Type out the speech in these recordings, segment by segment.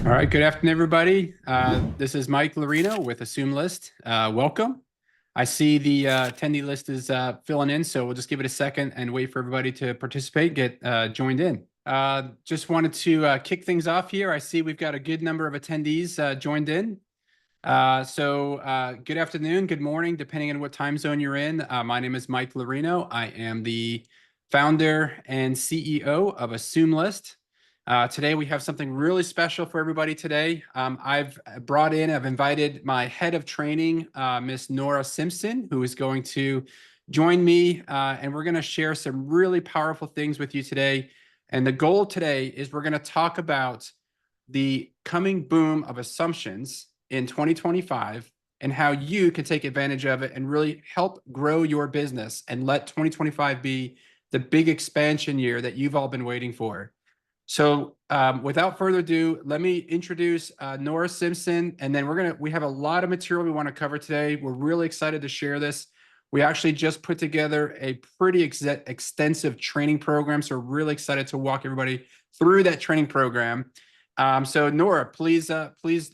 All right, good afternoon, everybody. This is Mike Lorino with AssumeList. Welcome. I see the attendee list is filling in, so we'll just give it a second and wait for everybody to participate, get joined in. Just wanted to kick things off here. I see we've got a good number of attendees joined in. Good afternoon, good morning, depending on what time zone you're in. My name is Mike Lorino. I am the founder and CEO of AssumeList. Today we have something really special for everybody today. I've invited my head of training, Miss Nora Simpson, who is going to join me, and we're going to share some really powerful things with you today. And the goal today is we're going to talk about the coming boom of assumptions in 2025 and how you can take advantage of it and really help grow your business and let 2025 be the big expansion year that you've all been waiting for. So without further ado, let me introduce Nora Simpson, and then we have a lot of material we want to cover today. We're really excited to share this. We actually just put together a pretty extensive training program, so we're really excited to walk everybody through that training program. So Nora, please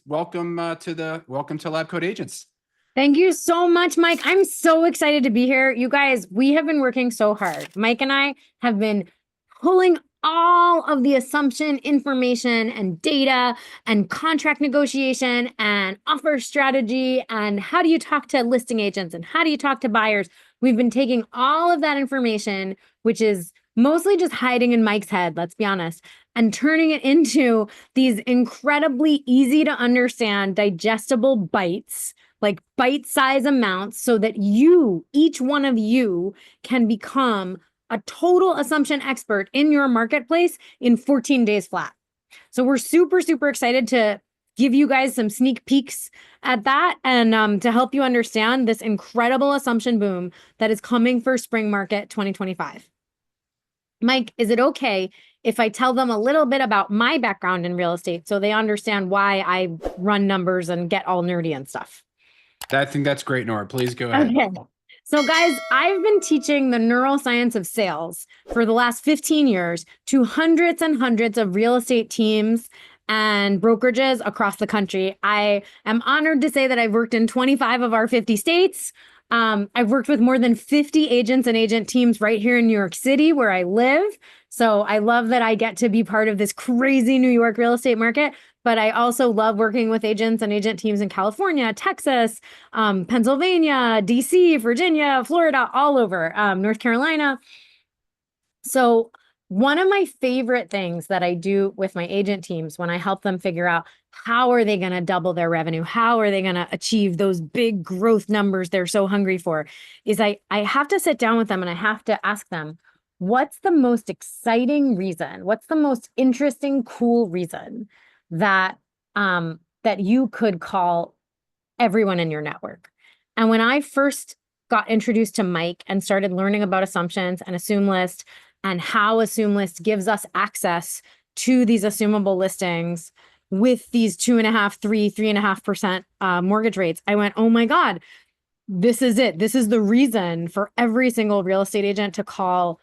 welcome to Lab Coat Agents. Thank you so much, Mike. I'm so excited to be here. You guys, we have been working so hard. Mike and I have been pulling all of the assumption information and data and contract negotiation and offer strategy and how do you talk to listing agents and how do you talk to buyers. We've been taking all of that information, which is mostly just hiding in Mike's head, let's be honest, and turning it into these incredibly easy to understand, digestible bites, like bite-size amounts, so that each one of you can become a total assumption expert in your marketplace in 14 days flat. So we're super, super excited to give you guys some sneak peeks at that and to help you understand this incredible assumption boom that is coming for spring market 2025. Mike, is it okay if I tell them a little bit about my background in real estate so they understand why I run numbers and get all nerdy and stuff? I think that's great, Nora. Please go ahead. Okay. So guys, I've been teaching the neuroscience of sales for the last 15 years to hundreds and hundreds of real estate teams and brokerages across the country. I am honored to say that I've worked in 25 of our 50 states. I've worked with more than 50 agents and agent teams right here in New York City where I live. So I love that I get to be part of this crazy New York real estate market, but I also love working with agents and agent teams in California, Texas, Pennsylvania, DC, Virginia, Florida, all over, North Carolina. So one of my favorite things that I do with my agent teams when I help them figure out how are they going to double their revenue, how are they going to achieve those big growth numbers they're so hungry for, is I have to sit down with them and I have to ask them, what's the most exciting reason? What's the most interesting, cool reason that you could call everyone in your network? And when I first got introduced to Mike and started learning about assumptions and AssumeList and how AssumeList gives us access to these assumable listings with these 2.5%, 3.5% mortgage rates, I went, oh my God, this is it. This is the reason for every single real estate agent to call,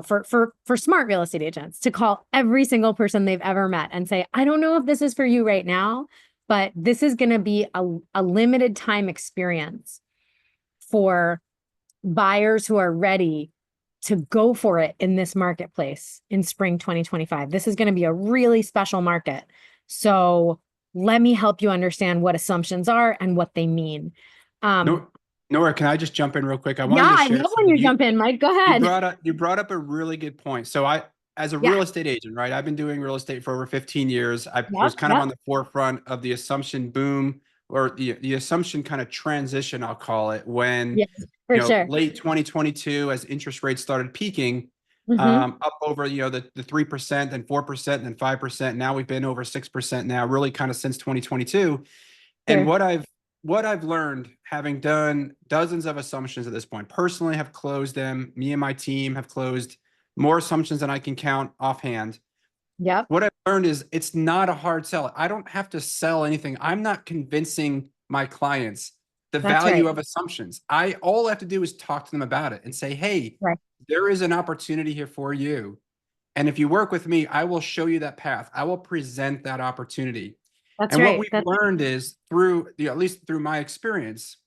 for smart real estate agents to call every single person they've ever met and say, I don't know if this is for you right now, but this is going to be a limited time experience for buyers who are ready to go for it in this marketplace in spring 2025. This is going to be a really special market. So let me help you understand what assumptions are and what they mean. Nora, can I just jump in real quick? I love when you jump in, Mike. Go ahead. You brought up a really good point. So as a real estate agent, right? I've been doing real estate for over 15 years. I was kind of on the forefront of the assumption boom or the assumption kind of transition, I'll call it, when late 2022, as interest rates started peaking, up over the 3% and 4% and then 5%. Now we've been over 6% now, really kind of since 2022. And what I've learned, having done dozens of assumptions at this point, personally have closed them. Me and my team have closed more assumptions than I can count offhand. Yeah. What I've learned is it's not a hard sell. I don't have to sell anything. I'm not convincing my clients the value of assumptions. All I have to do is talk to them about it and say, hey, there is an opportunity here for you. And if you work with me, I will show you that path. I will present that opportunity. That's And what right. we've learned is through, at least through my experience,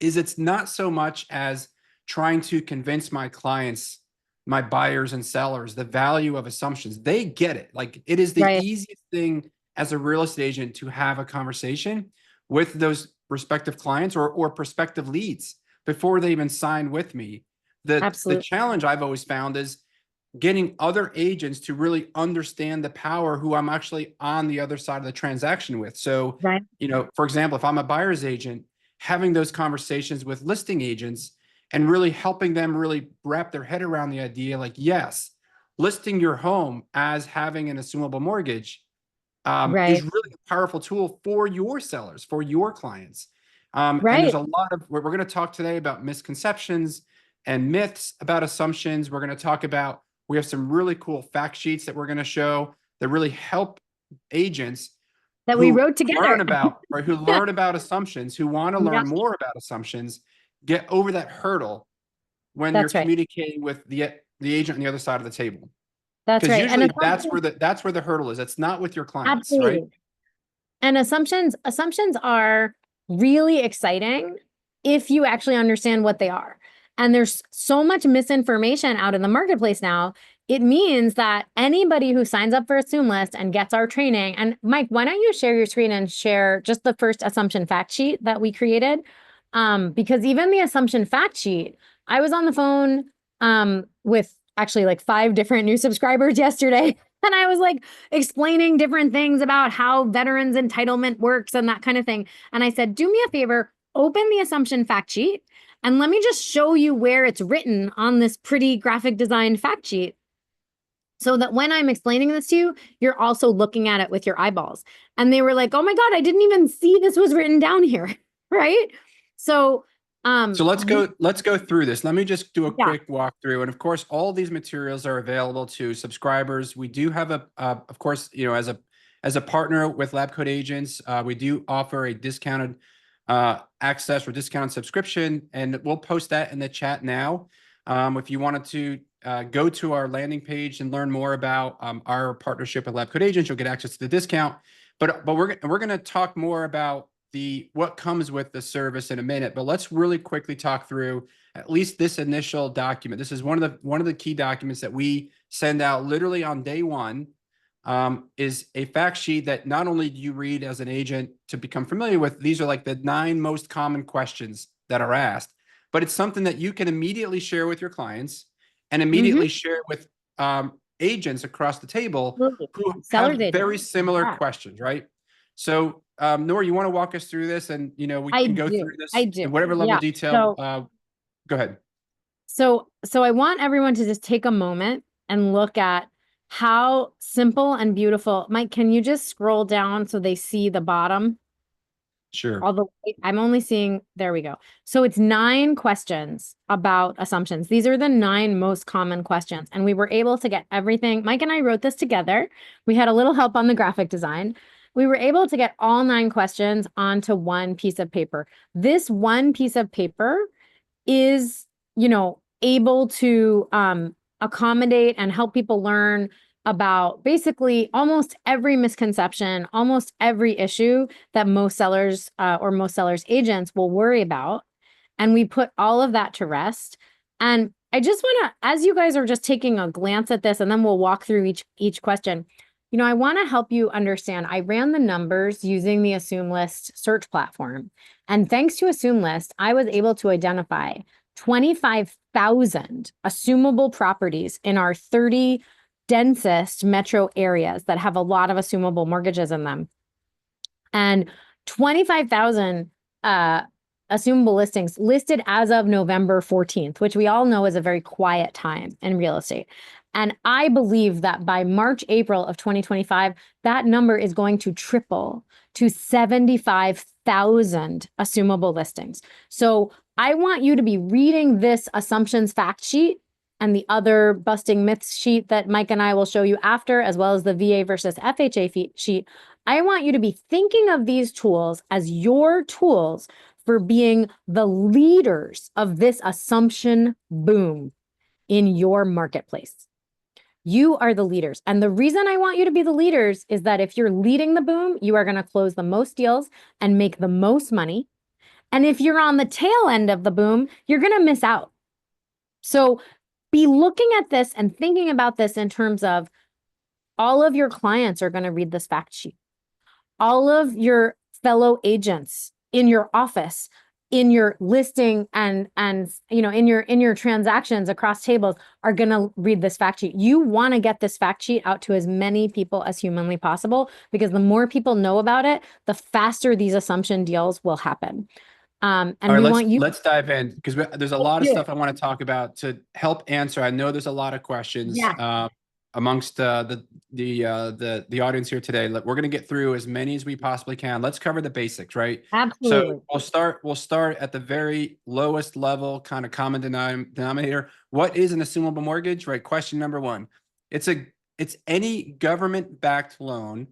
is it's not so much as trying to convince my clients, my buyers and sellers, the value of assumptions. They get it. Like, it is the Right. easiest thing as a real estate agent to have a conversation with those respective clients or prospective leads before they even sign with me. The Absolutely. challenge I've always found is getting other agents to really understand the power who I'm actually on the other side of the transaction with. So, Right. for example, if I'm a buyer's agent, having those conversations with listing agents and really helping them really wrap their head around the idea, like, yes, listing your home as having an assumable mortgage is Right. really a powerful tool for your sellers, for your clients. And there's Right. a lot of, we're going to talk today about misconceptions and myths about assumptions. We're going to talk about, we have some really cool fact sheets that we're going to show that really help agents That we who wrote learn together. about, or who learn about assumptions, who want to Yeah, learn more about assumptions, get over that hurdle when you're that's right. communicating with the agent on the other side of the table. That's Because right. And usually assumptions, that's where the hurdle is. It's not with your clients, right? absolutely. And assumptions are really exciting if you actually understand what they are. And there's so much misinformation out in the marketplace now. It means that anybody who signs up for AssumeList and gets our training, and Mike, why don't you share your screen and share just the first assumption fact sheet that we created? Because even the assumption fact sheet, I was on the phone with actually like 5 different new subscribers yesterday. And I was like explaining different things about how veterans entitlement works and that kind of thing. And I said, do me a favor, open the assumption fact sheet and let me just show you where it's written on this pretty graphic design fact sheet, so that when I'm explaining this to you, you're also looking at it with your eyeballs. And they were like, oh my God, I didn't even see this was written down here. Right. So, So let's go through this. Let me just do a yeah, quick walkthrough. And of course, all these materials are available to subscribers. We do have of course, as a partner with Lab Coat Agents, we do offer a discounted access or discounted subscription, and we'll post that in the chat now. If you wanted to go to our landing page and learn more about our partnership with Lab Coat Agents, you'll get access to the discount. But we're going to talk more about what comes with the service in a minute, but let's really quickly talk through at least this initial document. This is one of the key documents that we send out literally on day one. Is a fact sheet that not only do you read as an agent to become familiar with, these are like the 9 most common questions that are asked, but it's something that you can immediately share with your clients and immediately share with agents across the table absolutely. who Sellers have agent. very similar Yeah, questions, right? So, Nora, you want to walk us through this, and we I can go do. through I this do. in whatever level Yeah. of detail. So Go ahead. So I want everyone to just take a moment and look at how simple and beautiful. Mike, can you just scroll down so they see the bottom? Sure. All the way, I'm only seeing, there we go. So it's 9 questions about assumptions. These are the 9 most common questions. And we were able to get everything. Mike and I wrote this together. We had a little help on the graphic design. We were able to get all 9 questions onto one piece of paper. This one piece of paper is, able to accommodate and help people learn about basically almost every misconception, almost every issue that most sellers or most sellers agents will worry about. And we put all of that to rest. And I just want to, as you guys are just taking a glance at this, and then we'll walk through each question. I want to help you understand. I ran the numbers using the AssumeList search platform. And thanks to AssumeList, I was able to identify 25,000 assumable properties in our 30 densest metro areas that have a lot of assumable mortgages in them. And 25,000 assumable listings listed as of November 14th, which we all know is a very quiet time in real estate. And I believe that by March, April of 2025, that number is going to triple to 75,000 assumable listings. So I want you to be reading this assumptions fact sheet and the other busting myths sheet that Mike and I will show you after, as well as the VA versus FHA sheet. I want you to be thinking of these tools as your tools for being the leaders of this assumption boom in your marketplace. You are the leaders. And the reason I want you to be the leaders is that if you're leading the boom, you are going to close the most deals and make the most money. And if you're on the tail end of the boom, you're going to miss out. So be looking at this and thinking about this in terms of all of your clients are going to read this fact sheet. All of your fellow agents in your office, in your listing and in your transactions across tables are going to read this fact sheet. You want to get this fact sheet out to as many people as humanly possible, because the more people know about it, the faster these assumption deals will happen. And All right, we want you. let's dive in, because there's a lot of stuff I want to talk about to help answer. I know there's a lot of questions Yeah, amongst the audience here today. We're going to get through as many as we possibly can. Let's cover the basics, right? absolutely. So we'll start at the very lowest level, kind of common denominator. What is an assumable mortgage? Right. Question number one. It's any government-backed loan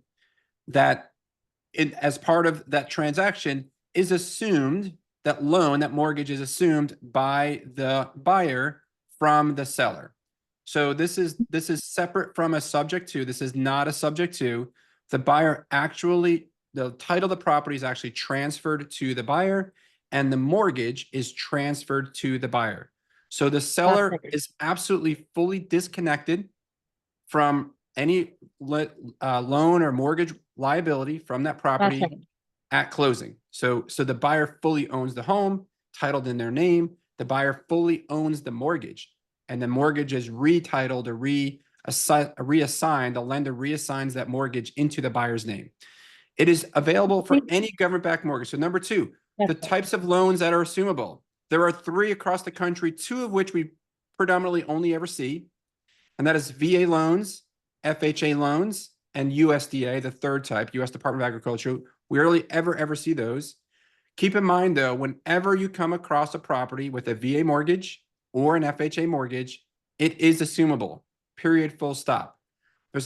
that, as part of that transaction, is assumed. That loan, that mortgage is assumed by the buyer from the seller. So this is separate from a subject to. This is not a subject to. The buyer actually, the title of the property is actually transferred to the buyer, and the mortgage is transferred to the buyer. So the seller is absolutely fully disconnected from any loan or mortgage liability from that property at closing. So the buyer fully owns the home, titled in their name. The buyer fully owns the mortgage, and the mortgage is retitled or reassigned. The lender reassigns that mortgage into the buyer's name. It is available for any government-backed mortgage. So number two, the types of loans that are assumable. There are 3 across the country, 2 of which we predominantly only ever see, and that is VA loans, FHA loans, and USDA, the third type, U.S. Department of Agriculture. We rarely ever see those. Keep in mind, though, whenever you come across a property with a VA mortgage or an FHA mortgage, it is assumable, period, full stop. I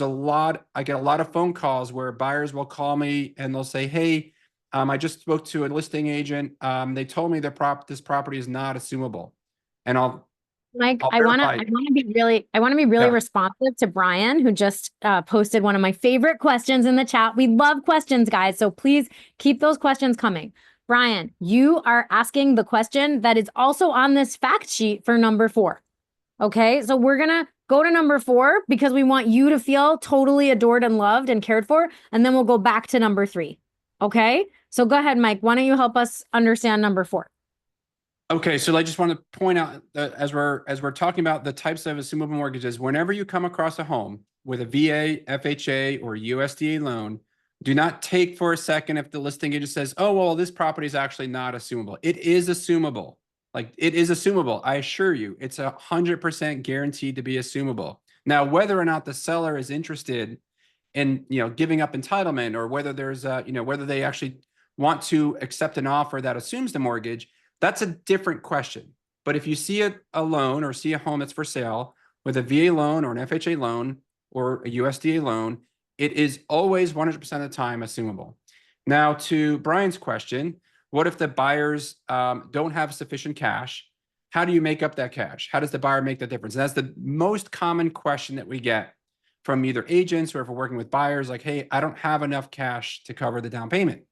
get a lot of phone calls where buyers will call me and they'll say, hey, I just spoke to a listing agent. They told me this property is not assumable. And Mike, I'll I want verify. to be really Yeah. responsive to Brian, who just posted one of my favorite questions in the chat. We love questions, guys. So please keep those questions coming. Brian, you are asking the question that is also on this fact sheet for number 4. Okay. So we're going to go to number 4 because we want you to feel totally adored and loved and cared for. And then we'll go back to number 3. Okay. So go ahead, Mike. Why don't you help us understand number 4? Okay, so I just want to point out that as we're talking about the types of assumable mortgages, whenever you come across a home with a VA, FHA, or USDA loan, do not take for a second if the listing agent says, "Oh, well, this property is actually not assumable." It is assumable. Like, it is assumable. I assure you, it's 100% guaranteed to be assumable. Now, whether or not the seller is interested in giving up entitlement, or whether there's whether they actually want to accept an offer that assumes the mortgage, that's a different question. But if you see a loan or see a home that's for sale with a VA loan or an FHA loan or a USDA loan, it is always 100% of the time assumable. Now, to Brian's question, what if the buyers don't have sufficient cash? How do you make up that cash? How does the buyer make that difference? And that's the most common question that we get from either agents or if we're working with buyers, like, hey, I don't have enough cash to cover the down payment.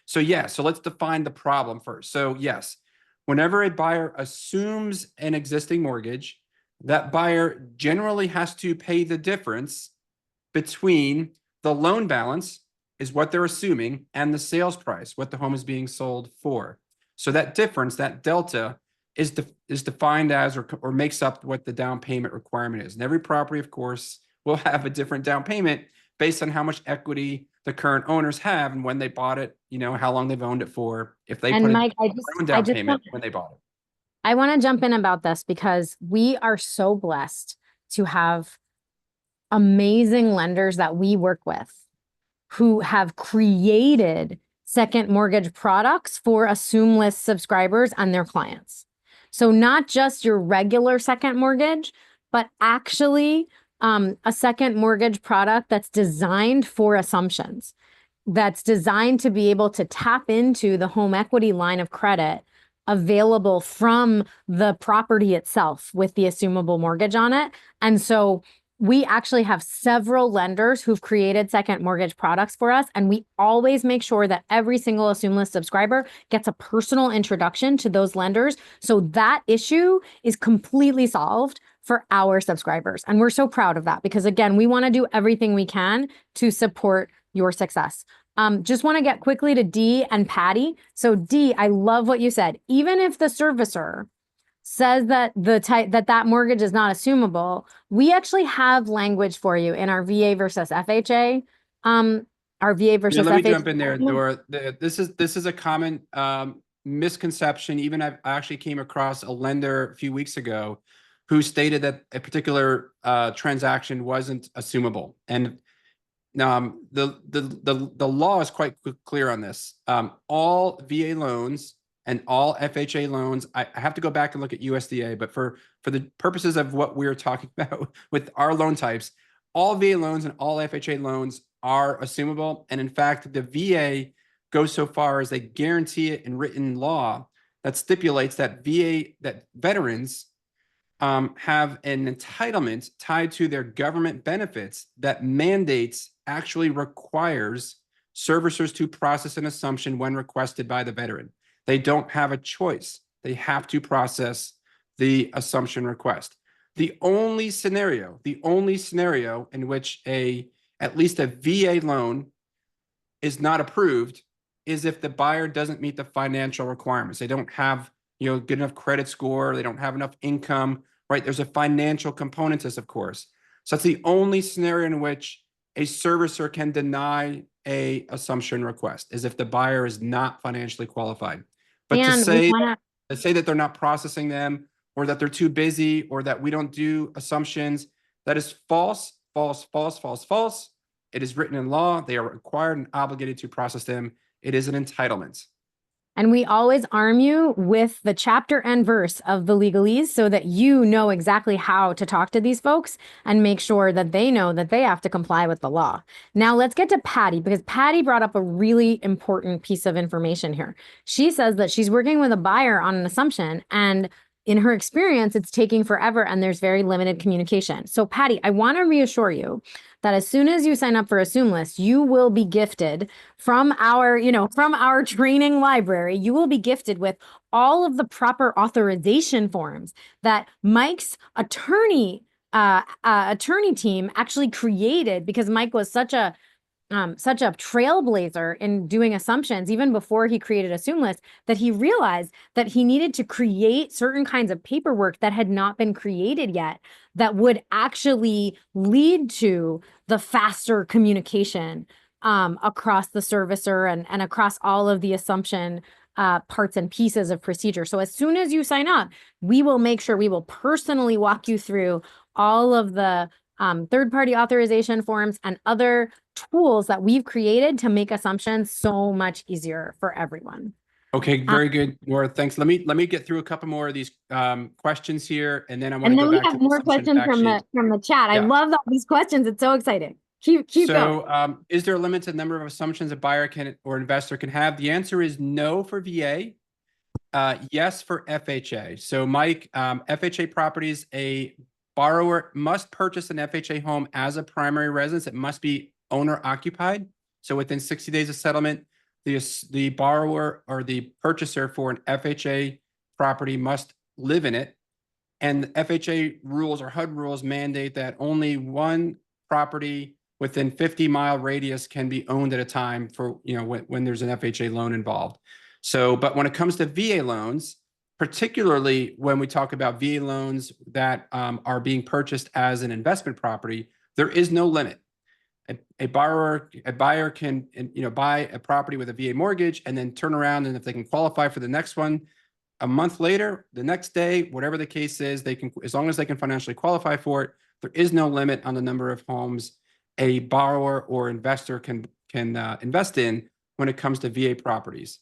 So so let's define the problem first. So yes, whenever a buyer assumes an existing mortgage, that buyer generally has to pay the difference between the loan balance, is what they're assuming, and the sales price, what the home is being sold for. So that difference, that delta, is defined as or makes up what the down payment requirement is. And every property, of course, will have a different down payment based on how much equity the current owners have and when they bought it, how long they've owned it for, if they put Mike, a down payment when they bought it. I want to jump in about this because we are so blessed to have amazing lenders that we work with who have created second mortgage products for AssumeList subscribers and their clients. So not just your regular second mortgage, but actually a second mortgage product that's designed for assumptions, that's designed to be able to tap into the home equity line of credit available from the property itself with the assumable mortgage on it. And so we actually have several lenders who've created second mortgage products for us, and we always make sure that every single AssumeList subscriber gets a personal introduction to those lenders. So that issue is completely solved for our subscribers. And we're so proud of that because, again, we want to do everything we can to support your success. Just want to get quickly to Dee and Patty. So Dee, I love what you said. Even if the servicer says that that mortgage is not assumable, we actually have language for you in our VA versus FHA. Our VA versus Let me FHA. jump in there, Nora. This is a common misconception. Even I actually came across a lender a few weeks ago who stated that a particular transaction wasn't assumable, and the law is quite clear on this. All VA loans and all FHA loans, I have to go back and look at USDA, but for the purposes of what we're talking about with our loan types, all VA loans and all FHA loans are assumable. And in fact, the VA goes so far as they guarantee it in written law that stipulates that veterans have an entitlement tied to their government benefits that actually requires servicers to process an assumption when requested by the veteran. They don't have a choice. They have to process the assumption request. The only scenario in which at least a VA loan is not approved is if the buyer doesn't meet the financial requirements. They don't have good enough credit score. They don't have enough income, right? There's a financial component to this, of course. So that's the only scenario in which a servicer can deny a assumption request, is if the buyer is not financially qualified. But to say that they're not processing them, or that they're too busy, or that we don't do assumptions, that is false, false, false, false, false. It is written in law. They are required and obligated to process them. It is an entitlement. And we always arm you with the chapter and verse of the legalese so that you know exactly how to talk to these folks and make sure that they know that they have to comply with the law. Now let's get to Patty, because Patty brought up a really important piece of information here. She says that she's working with a buyer on an assumption, and in her experience, it's taking forever and there's very limited communication. So Patty, I want to reassure you that as soon as you sign up for AssumeList, you will be gifted from our training library, you will be gifted with all of the proper authorization forms that Mike's attorney team actually created, because Mike was such a trailblazer in doing assumptions even before he created AssumeList, that he realized that he needed to create certain kinds of paperwork that had not been created yet that would actually lead to the faster communication across the servicer and across all of the assumption parts and pieces of procedure. So as soon as you sign up, we will make sure we will personally walk you through all of the third-party authorization forms and other tools that we've created to make assumptions so much easier for everyone. Okay, very good, Nora. Thanks. Let me get through a couple more of these questions here, and then I want to go back to the more questions from the chat. Yeah. I love all these questions. It's so exciting. Keep going. So, is there a limited number of assumptions a buyer can or investor can have? The answer is no for VA. Yes for FHA. So, Mike, FHA properties, a borrower must purchase an FHA home as a primary residence. It must be owner occupied. So within 60 days of settlement, the borrower or the purchaser for an FHA property must live in it. And FHA rules or HUD rules mandate that only one property within 50-mile radius can be owned at a time for, when there's an FHA loan involved. So, but when it comes to VA loans, particularly when we talk about VA loans that are being purchased as an investment property, there is no limit. A buyer can buy a property with a VA mortgage and then turn around, and if they can qualify for the next one a month later, the next day, whatever the case is, they can, as long as they can financially qualify for it. There is no limit on the number of homes a borrower or investor can invest in when it comes to VA properties.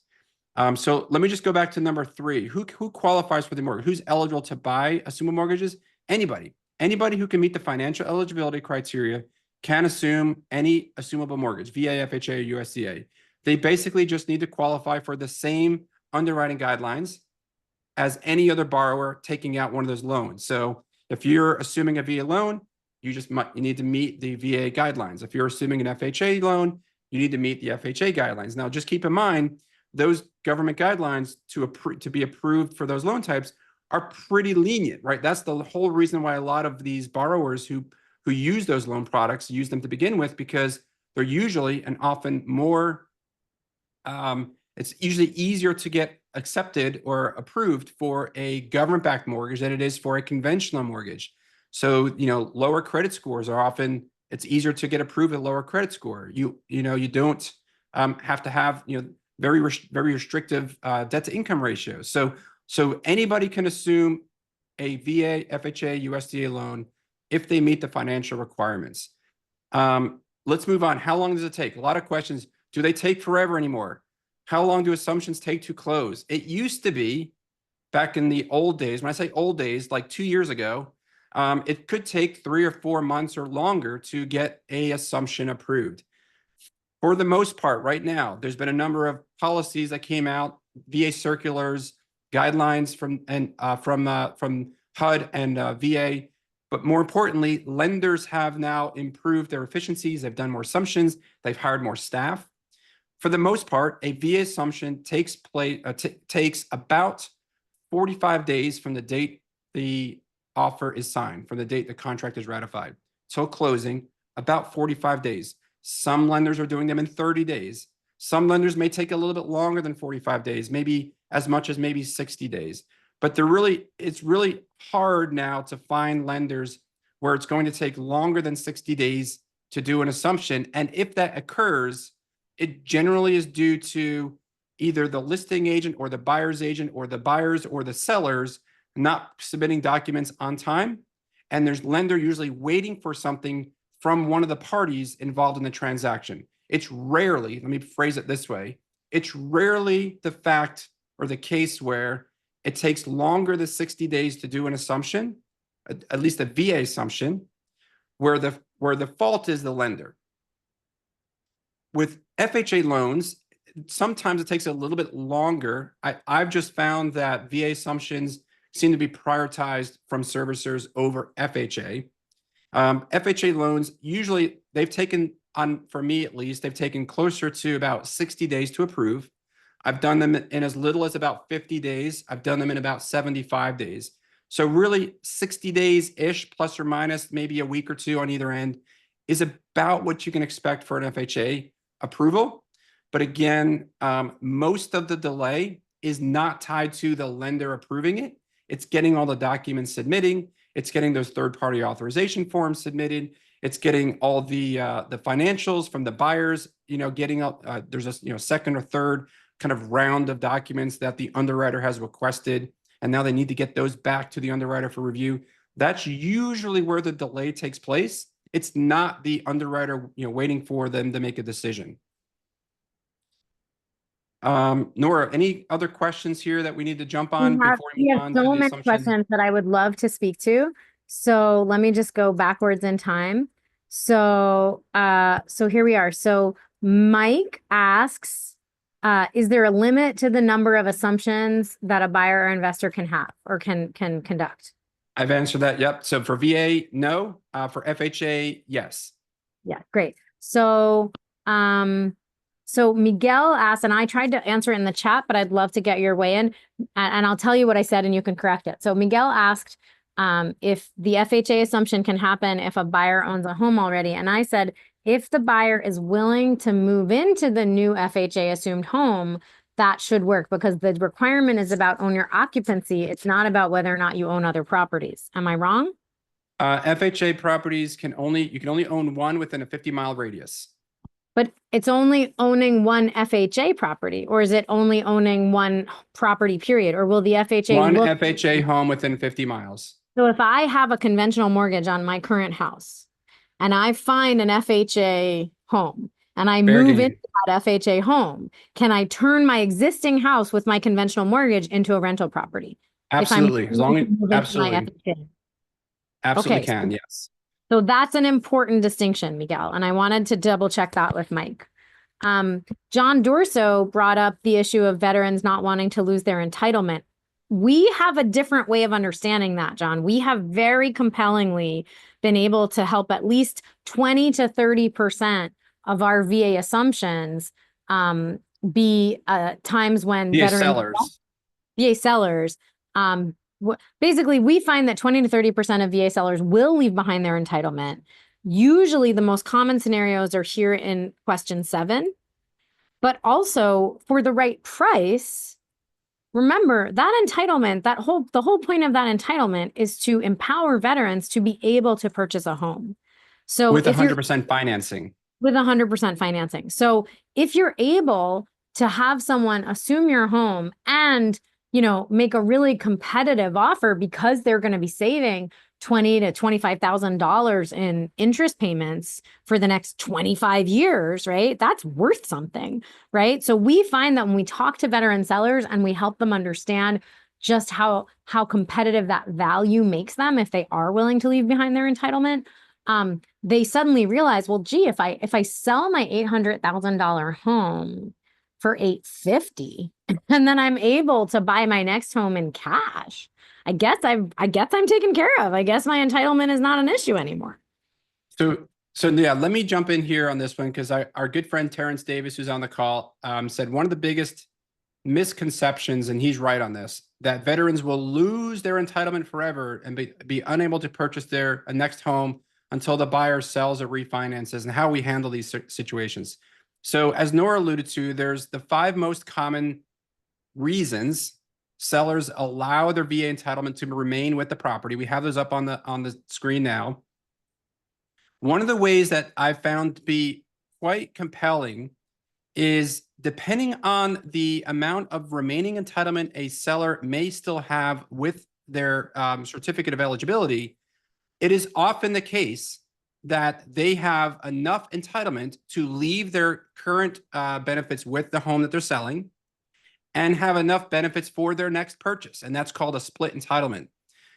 So let me just go back to number 3. Who qualifies for the mortgage? Who's eligible to buy assumable mortgages? Anybody who can meet the financial eligibility criteria can assume any assumable mortgage, VA, FHA, or USDA. They basically just need to qualify for the same underwriting guidelines as any other borrower taking out one of those loans. So if you're assuming a VA loan, you need to meet the VA guidelines. If you're assuming an FHA loan, you need to meet the FHA guidelines. Now, just keep in mind, those government guidelines to be approved for those loan types are pretty lenient, right? That's the whole reason why a lot of these borrowers who use those loan products use them to begin with, because they're usually and often more, it's usually easier to get accepted or approved for a government-backed mortgage than it is for a conventional mortgage. So, lower credit scores are often, it's easier to get approved at lower credit score. You don't have to have, very restrictive debt to income ratios. So anybody can assume a VA, FHA, USDA loan if they meet the financial requirements. Let's move on. How long does it take? A lot of questions. Do they take forever anymore? How long do assumptions take to close? It used to be, back in the old days, when I say old days, like 2 years ago, it could take 3 or 4 months or longer to get a assumption approved. For the most part, right now, there's been a number of policies that came out, VA circulars, guidelines from HUD and VA. But more importantly, lenders have now improved their efficiencies. They've done more assumptions. They've hired more staff. For the most part, a VA assumption takes about 45 days from the date the offer is signed, from the date the contract is ratified. Till closing, about 45 days. Some lenders are doing them in 30 days. Some lenders may take a little bit longer than 45 days, maybe as much as maybe 60 days. But it's really hard now to find lenders where it's going to take longer than 60 days to do an assumption. And if that occurs, it generally is due to either the listing agent or the buyer's agent or the buyers or the sellers not submitting documents on time. And there's lender usually waiting for something from one of the parties involved in the transaction. It's rarely, let me phrase it this way, it's rarely the fact or the case where it takes longer than 60 days to do an assumption, at least a VA assumption, where the fault is the lender. With FHA loans, sometimes it takes a little bit longer. I've just found that VA assumptions seem to be prioritized from servicers over FHA. FHA loans, usually they've taken, for me at least, they've taken closer to about 60 days to approve. I've done them in as little as about 50 days. I've done them in about 75 days. So really 60 days-ish, plus or minus maybe a week or two on either end, is about what you can expect for an FHA approval. But again, most of the delay is not tied to the lender approving it. It's getting all the documents submitting. It's getting those third-party authorization forms submitted. It's getting all the financials from the buyers. Getting there's a second or third kind of round of documents that the underwriter has requested, and now they need to get those back to the underwriter for review. That's usually where the delay takes place. It's not the underwriter, waiting for them to make a decision. Nora, any other questions here that we need to jump on before we move on to the so many assumption? questions that I would love to speak to. So let me just go backwards in time. So here we are. So Mike asks, is there a limit to the number of assumptions that a buyer or investor can have or can conduct? I've answered that. Yep. So for VA, no. For FHA, yes. Yeah, great. So Miguel asked, and I tried to answer it in the chat, but I'd love to get your way in, and I'll tell you what I said and you can correct it. So Miguel asked if the FHA assumption can happen if a buyer owns a home already. And I said, if the buyer is willing to move into the new FHA assumed home, that should work, because the requirement is about owner occupancy. It's not about whether or not you own other properties. Am I wrong? FHA properties you can only own one within a 50-mile radius. But it's only owning one FHA property, or is it only owning one property period? Or will the FHA one FHA home within 50 miles? So if I have a conventional mortgage on my current house and I find an FHA home and I move into that FHA home, can I turn my existing house with my conventional mortgage into a rental property? Absolutely. As long as absolutely. Absolutely Okay, can, yes. So that's an important distinction, Miguel. And I wanted to double check that with Mike. John Dorso brought up the issue of veterans not wanting to lose their entitlement. We have a different way of understanding that, John. We have very compellingly been able to help at least 20 to 30% of our VA assumptions be times when VA veterans, sellers. VA sellers, basically we find that 20 to 30% of VA sellers will leave behind their entitlement. Usually the most common scenarios are here in question 7, but also for the right price. Remember that entitlement, the whole point of that entitlement is to empower veterans to be able to purchase a home. So With if you're 100% financing. with 100% financing. So if you're able to have someone assume your home and, make a really competitive offer because they're going to be saving $20,000 to $25,000 in interest payments for the next 25 years, right? That's worth something, right? So we find that when we talk to veteran sellers and we help them understand just how competitive that value makes them if they are willing to leave behind their entitlement, they suddenly realize, well, gee, if I sell my $800,000 home for $850, and then I'm able to buy my next home in cash, I guess I'm taken care of. I guess my entitlement is not an issue anymore. So yeah, let me jump in here on this one because our good friend Terrence Davis, who's on the call, said one of the biggest misconceptions, and he's right on this, that veterans will lose their entitlement forever and be unable to purchase their next home until the buyer sells or refinances, and how we handle these situations. So as Nora alluded to, there's the 5 most common reasons sellers allow their VA entitlement to remain with the property. We have those up on the screen now. One of the ways that I've found to be quite compelling is depending on the amount of remaining entitlement a seller may still have with their certificate of eligibility, it is often the case that they have enough entitlement to leave their current benefits with the home that they're selling and have enough benefits for their next purchase. And that's called a split entitlement.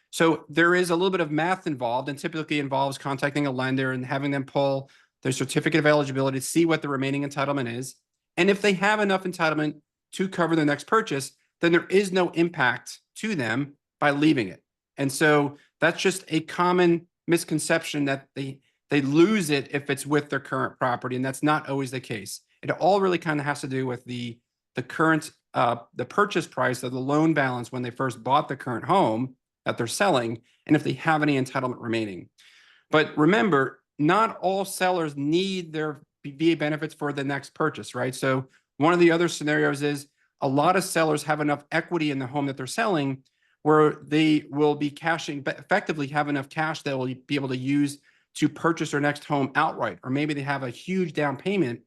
So there is a little bit of math involved, and typically involves contacting a lender and having them pull their certificate of eligibility to see what the remaining entitlement is. And if they have enough entitlement to cover their next purchase, then there is no impact to them by leaving it. And so that's just a common misconception that they lose it if it's with their current property, and that's not always the case. It all really kind of has to do with the current the purchase price of the loan balance when they first bought the current home that they're selling, and if they have any entitlement remaining. But remember, not all sellers need their VA benefits for the next purchase, right? So one of the other scenarios is a lot of sellers have enough equity in the home that they're selling where they will be cashing, but effectively have enough cash that will be able to use to purchase their next home outright. Or maybe they have a huge down payment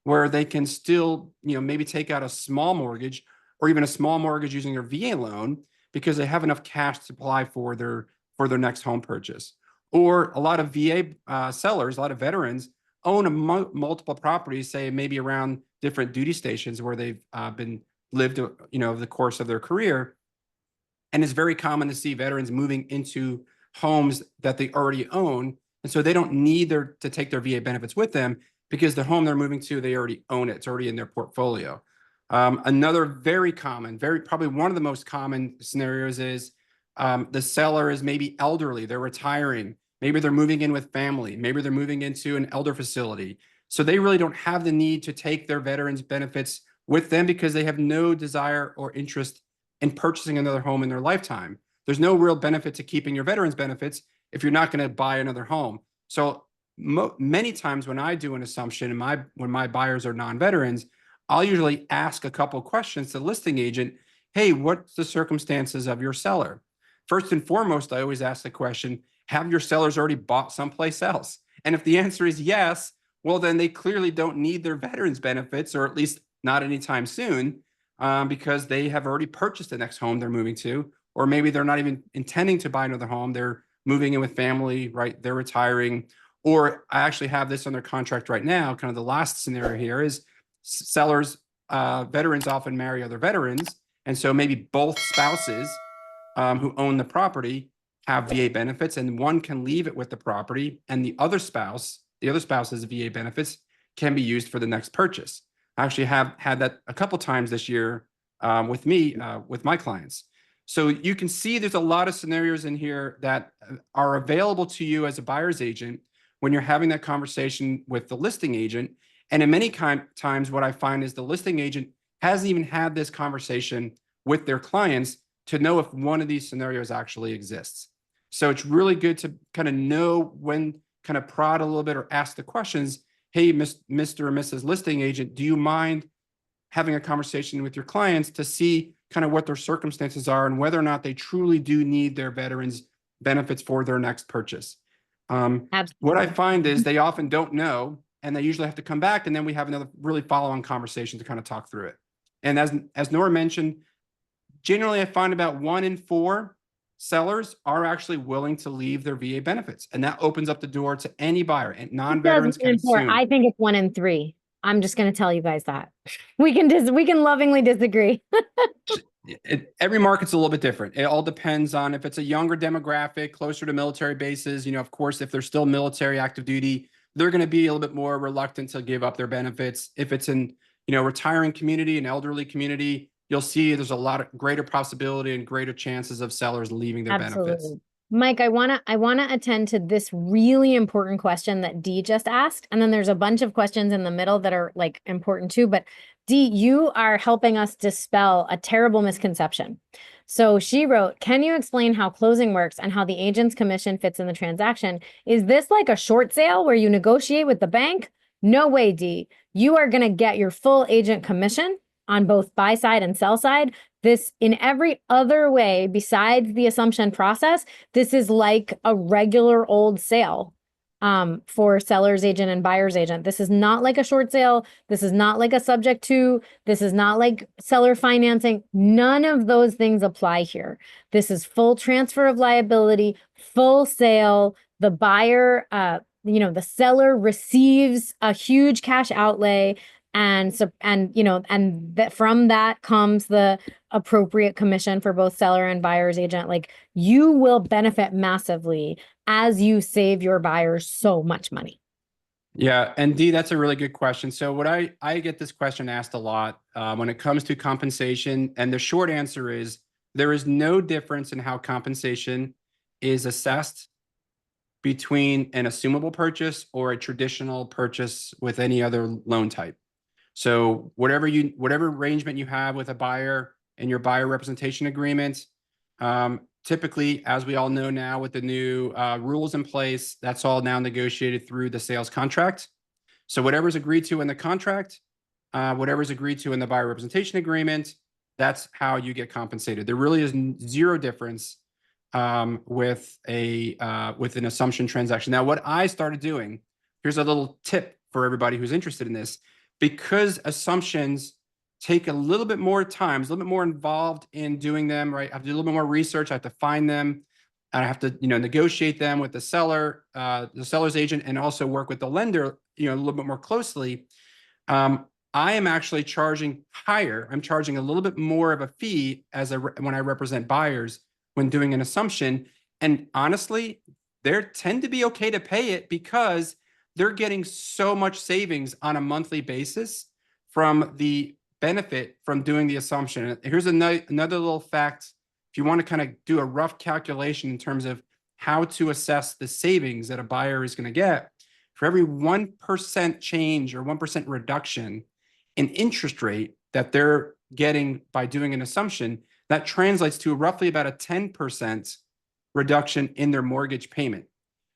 where they can still, maybe take out a small mortgage or even a small mortgage using their VA loan because they have enough cash to apply for their next home purchase. Or a lot of VA sellers, a lot of veterans own multiple properties, say maybe around different duty stations where they've been lived, over the course of their career. And it's very common to see veterans moving into homes that they already own. And so they don't need to take their VA benefits with them because the home they're moving to, they already own it. It's already in their portfolio. Another very common, probably one of the most common scenarios is the seller is maybe elderly, they're retiring, maybe they're moving in with family, maybe they're moving into an elder facility. So they really don't have the need to take their veterans benefits with them because they have no desire or interest in purchasing another home in their lifetime. There's no real benefit to keeping your veterans benefits if you're not going to buy another home. So many times when I do an assumption and when my buyers are non-veterans, I'll usually ask a couple of questions to the listing agent. Hey, what's the circumstances of your seller? First and foremost, I always ask the question, have your sellers already bought someplace else? And if the answer is yes, well, then they clearly don't need their veterans benefits, or at least not anytime soon, because they have already purchased the next home they're moving to, or maybe they're not even intending to buy another home. They're moving in with family, right? They're retiring, or I actually have this on their contract right now. Kind of the last scenario here is sellers, veterans often marry other veterans. And so maybe both spouses who own the property have VA benefits, and one can leave it with the property, and the other spouse's VA benefits can be used for the next purchase. I actually have had that a couple times this year with my clients. So you can see there's a lot of scenarios in here that are available to you as a buyer's agent when you're having that conversation with the listing agent. And in many times, what I find is the listing agent hasn't even had this conversation with their clients to know if one of these scenarios actually exists. So it's really good to kind of know when, kind of prod a little bit or ask the questions. Hey, Mr. or Mrs. Listing Agent, do you mind having a conversation with your clients to see kind of what their circumstances are and whether or not they truly do need their veterans benefits for their next purchase? What I find is they often don't know, and they usually have to come back, and then we have another really follow-on conversation to kind of talk through it. And as Nora mentioned, generally I find about 1 in 4 sellers are actually willing to leave their VA benefits, and that opens up the door to any buyer, and non-veterans can assume. I think it's 1 in 3. I'm just going to tell you guys that we can lovingly disagree. Every market's a little bit different. It all depends on if it's a younger demographic, closer to military bases. Of course, if they're still military active duty, they're going to be a little bit more reluctant to give up their benefits. If it's in, retiring community, an elderly community, you'll see there's a lot of greater possibility and greater chances of sellers leaving their benefits. Mike, I wanna attend to this really important question that Dee just asked, and then there's a bunch of questions in the middle that are like important too. But Dee, you are helping us dispel a terrible misconception. So she wrote, "Can you explain how closing works and how the agent's commission fits in the transaction? Is this like a short sale where you negotiate with the bank? No way, Dee. You are gonna get your full agent commission on both buy side and sell side. This, in every other way besides the assumption process, this is like a regular old sale for seller's agent and buyer's agent. This is not like a short sale. This is not like a subject to. This is not like seller financing. None of those things apply here. This is full transfer of liability, full sale. The buyer, the seller receives a huge cash outlay. And that from that comes the appropriate commission for both seller and buyer's agent. Like, you will benefit massively as you save your buyers so much money." Yeah, and Dee, that's a really good question. So what I get this question asked a lot when it comes to compensation, and the short answer is there is no difference in how compensation is assessed between an assumable purchase or a traditional purchase with any other loan type. So whatever arrangement you have with a buyer and your buyer representation agreement, typically, as we all know now with the new rules in place, that's all now negotiated through the sales contract. So whatever's agreed to in the contract, whatever's agreed to in the buyer representation agreement, that's how you get compensated. There really is zero difference with an assumption transaction. Now, what I started doing, here's a little tip for everybody who's interested in this. Because assumptions take a little bit more time, a little bit more involved in doing them, right? I have to do a little bit more research. I have to find them. And I have to, negotiate them with the seller's agent, and also work with the lender, a little bit more closely. I am actually charging higher. I'm charging a little bit more of a fee when I represent buyers when doing an assumption. And honestly, they tend to be okay to pay it because they're getting so much savings on a monthly basis from the benefit from doing the assumption. Here's another little fact. If you want to kind of do a rough calculation in terms of how to assess the savings that a buyer is going to get, for every 1% change or 1% reduction in interest rate that they're getting by doing an assumption, that translates to roughly about a 10% reduction in their mortgage payment.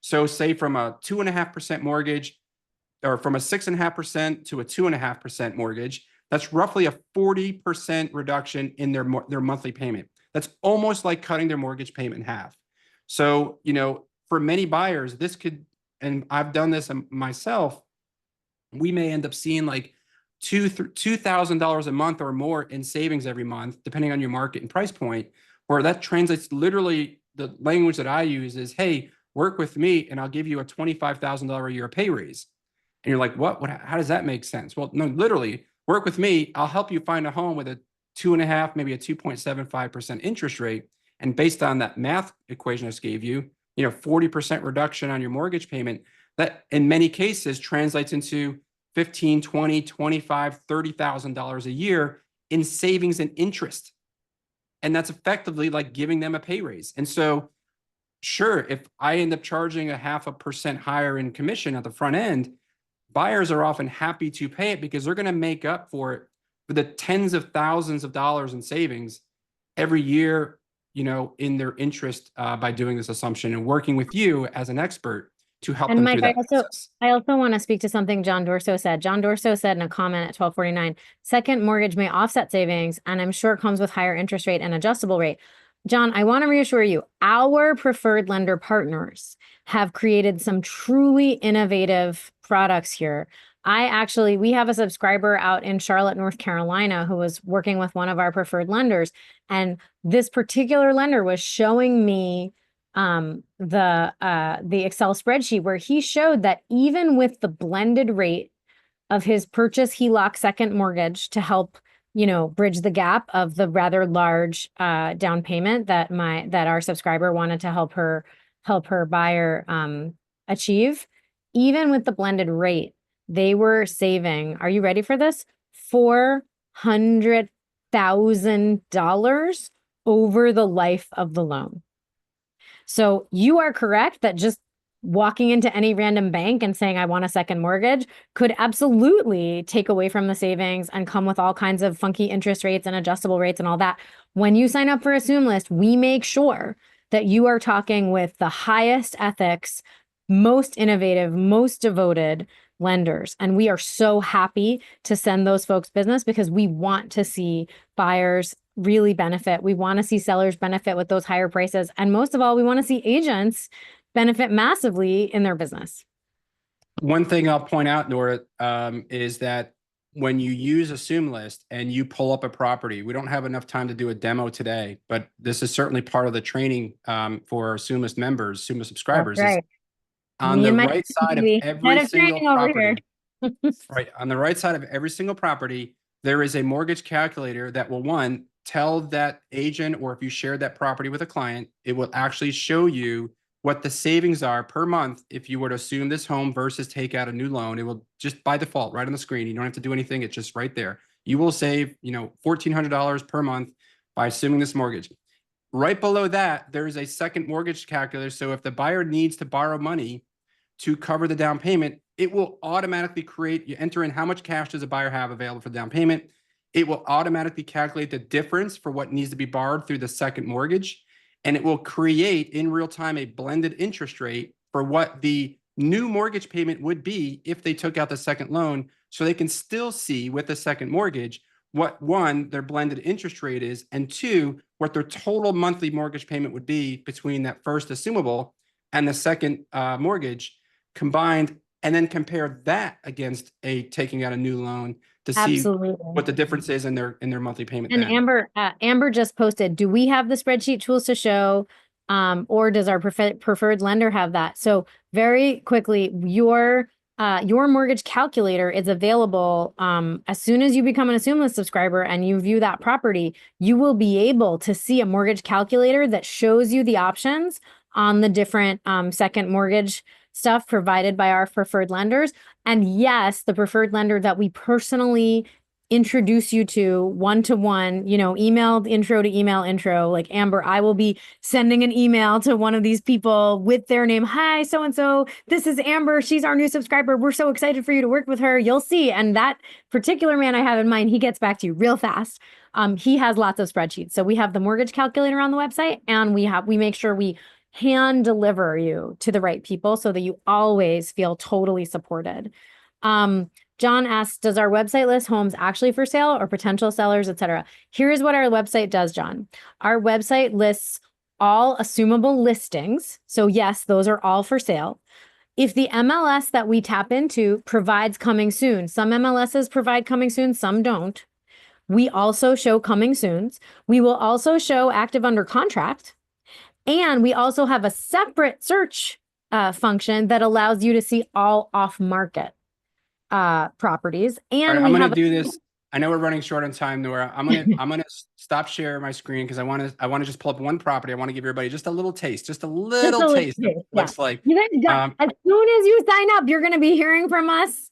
So say from a 2.5% mortgage, or from a 6.5% to a 2.5% mortgage, that's roughly a 40% reduction in their monthly payment. That's almost like cutting their mortgage payment in half. So, for many buyers, this could, and I've done this myself, we may end up seeing like $2,000 a month or more in savings every month, depending on your market and price point, where that translates literally, the language that I use is, hey, work with me and I'll give you a $25,000 a year pay raise. And you're like, what? How does that make sense? Well, no, literally, work with me. I'll help you find a home with a 2.5, maybe a 2.75% interest rate. And based on that math equation I just gave you, 40% reduction on your mortgage payment, that in many cases translates into $15,000, $20,000, $25,000, $30,000 a year in savings and interest. And that's effectively like giving them a pay raise. And so, sure, if I end up charging a 0.5% higher in commission at the front end, buyers are often happy to pay it because they're going to make up for it for the tens of thousands of dollars in savings every year, in their interest by doing this assumption and working with you as an expert to help And them Mike, through that process. I also want to speak to something John Dorso said. John Dorso said in a comment at 1249, second mortgage may offset savings, and I'm sure it comes with higher interest rate and adjustable rate. John, I want to reassure you, our preferred lender partners have created some truly innovative products here. We have a subscriber out in Charlotte, North Carolina, who was working with one of our preferred lenders. And this particular lender was showing me the Excel spreadsheet where he showed that even with the blended rate of his purchase HELOC second mortgage to help, bridge the gap of the rather large down payment that our subscriber wanted to help her buyer achieve, even with the blended rate, they were saving, are you ready for this? $400,000 over the life of the loan. So you are correct that just walking into any random bank and saying, I want a second mortgage could absolutely take away from the savings and come with all kinds of funky interest rates and adjustable rates and all that. When you sign up for AssumeList, we make sure that you are talking with the highest ethics, most innovative, most devoted lenders. And we are so happy to send those folks business because we want to see buyers really benefit. We want to see sellers benefit with those higher prices. And most of all, we want to see agents benefit massively in their business. One thing I'll point out, Nora, is that when you use AssumeList and you pull up a property, we don't have enough time to do a demo today, but this is certainly part of the training for AssumeList members, AssumeList subscribers. That's right. On the right side of every single property, right, on the right side of every single property, there is a mortgage calculator that will, one, tell that agent, or if you share that property with a client, it will actually show you what the savings are per month if you were to assume this home versus take out a new loan. It will just by default right on the screen. You don't have to do anything. It's just right there. You will save, $1,400 per month by assuming this mortgage. Right below that, there is a second mortgage calculator. So if the buyer needs to borrow money to cover the down payment, it will automatically you enter in how much cash does a buyer have available for the down payment. It will automatically calculate the difference for what needs to be borrowed through the second mortgage. And it will create in real time a blended interest rate for what the new mortgage payment would be if they took out the second loan. So they can still see with the second mortgage what, one, their blended interest rate is, and two, what their total monthly mortgage payment would be between that first assumable and the second mortgage combined, and then compare that against taking out a new loan to see what the difference is in their monthly payment. And then. Amber just posted, do we have the spreadsheet tools to show, or does our preferred lender have that? So very quickly, your mortgage calculator is available. As soon as you become an AssumeList subscriber and you view that property, you will be able to see a mortgage calculator that shows you the options on the different second mortgage stuff provided by our preferred lenders. And yes, the preferred lender that we personally introduce you to one-to-one, email intro to email intro, like Amber, I will be sending an email to one of these people with their name. Hi, so-and-so, this is Amber. She's our new subscriber. We're so excited for you to work with her. You'll see. And that particular man I have in mind, he gets back to you real fast. He has lots of spreadsheets. So we have the mortgage calculator on the website, and we make sure we hand deliver you to the right people so that you always feel totally supported. John asks, does our website list homes actually for sale or potential sellers, etc.? Here's what our website does, John. Our website lists all assumable listings. So yes, those are all for sale. If the MLS that we tap into provides coming soon, some MLSs provide coming soon, some don't. We also show coming soons. We will also show active under contract. And we also have a separate search function that allows you to see all off-market properties. And I'm going to do this. I know we're running short on time, Nora. I'm gonna stop sharing my screen because I want to just pull up one property. I want to give everybody just a little taste, just a little taste. Looks like you guys as soon as you sign up, you're going to be hearing from us.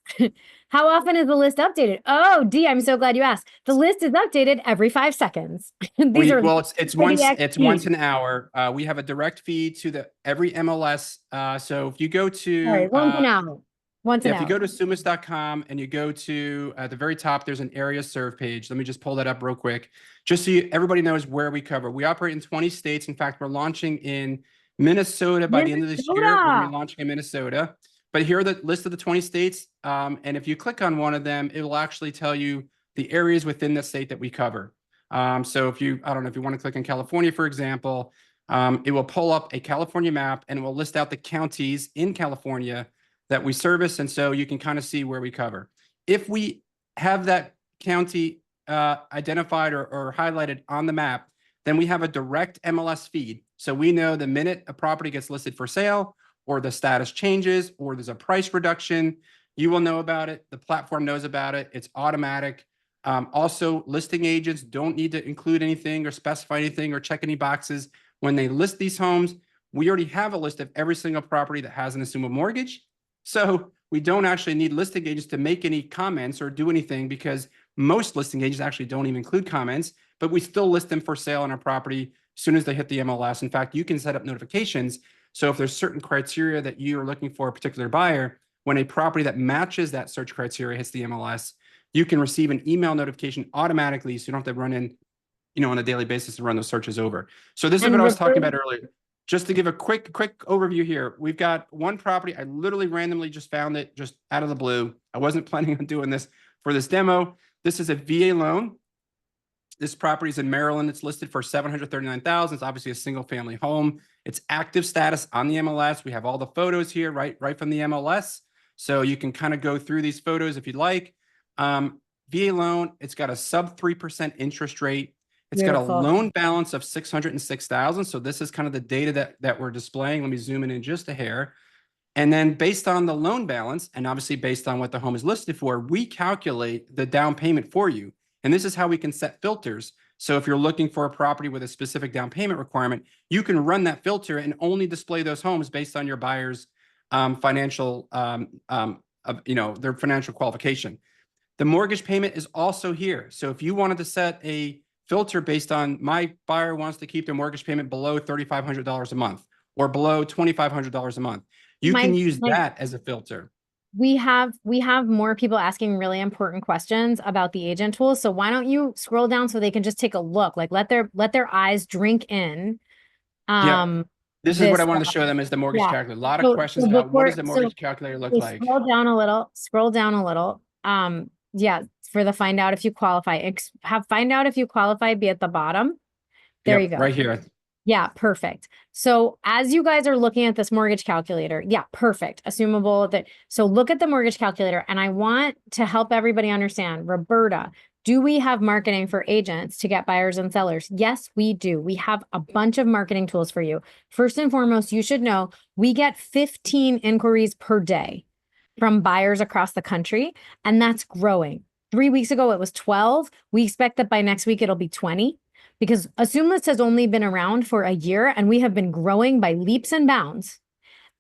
How often is the list updated? Oh, D, I'm so glad you asked. The list is updated every 5 seconds. These are It's XP. once an hour. We have a direct feed to the every MLS. So if you go Sorry, to once an hour. Once yeah, an if you go hour. to assumist.com and you go to at the very top, there's an area serve page. Let me just pull that up real quick, just so everybody knows where we cover. We operate in 20 states. In fact, we're launching in Minnesota by the end of this year. We're going to be Minnesota. launching in Minnesota. But here are the list of the 20 states. And if you click on one of them, it will actually tell you the areas within the state that we cover. So if you, I don't know, if you want to click on California, for example, it will pull up a California map and it will list out the counties in California that we service. And so you can kind of see where we cover. If we have that county identified or highlighted on the map, then we have a direct MLS feed. So we know the minute a property gets listed for sale or the status changes or there's a price reduction, you will know about it. The platform knows about it. It's automatic. Also, listing agents don't need to include anything or specify anything or check any boxes. When they list these homes, we already have a list of every single property that has an assumable mortgage. So we don't actually need listing agents to make any comments or do anything because most listing agents actually don't even include comments, but we still list them for sale on our property as soon as they hit the MLS. In fact, you can set up notifications. So if there's certain criteria that you are looking for a particular buyer, when a property that matches that search criteria hits the MLS, you can receive an email notification automatically. So you don't have to run in, on a daily basis to run those searches over. So this is what I was talking about earlier. Just to give a quick overview here, we've got one property. I literally randomly just found it just out of the blue. I wasn't planning on doing this for this demo. This is a VA loan. This property is in Maryland. It's listed for $739,000. It's obviously a single family home. It's active status on the MLS. We have all the photos here, right from the MLS. So you can kind of go through these photos if you'd like. VA loan, it's got a sub 3% interest rate. It's got a loan balance of $606,000. So this is kind of the data that we're displaying. Let me zoom in just a hair. And then based on the loan balance, and obviously based on what the home is listed for, we calculate the down payment for you. And this is how we can set filters. So if you're looking for a property with a specific down payment requirement, you can run that filter and only display those homes based on your buyer's financial, their financial qualification. The mortgage payment is also here. So if you wanted to set a filter based on my buyer wants to keep their mortgage payment below $3,500 a month or below $2,500 a month, you can use that as a filter. We have more people asking really important questions about the agent tool. So why don't you scroll down so they can just take a look, like let their eyes drink in. This is what I wanted to show them is the mortgage calculator. A lot of questions about what does the mortgage calculator look like? Scroll down a little. Yeah, for the find out if you qualify. Find out if you qualify be at the bottom. There you go. Right here. Yeah, perfect. So as you guys are looking at this mortgage calculator, yeah, perfect. Assumable that. So look at the mortgage calculator and I want to help everybody understand. Roberta, do we have marketing for agents to get buyers and sellers? Yes, we do. We have a bunch of marketing tools for you. First and foremost, you should know we get 15 inquiries per day from buyers across the country, and that's growing. 3 weeks ago, it was 12. We expect that by next week, it'll be 20 because AssumeList has only been around for a year and we have been growing by leaps and bounds.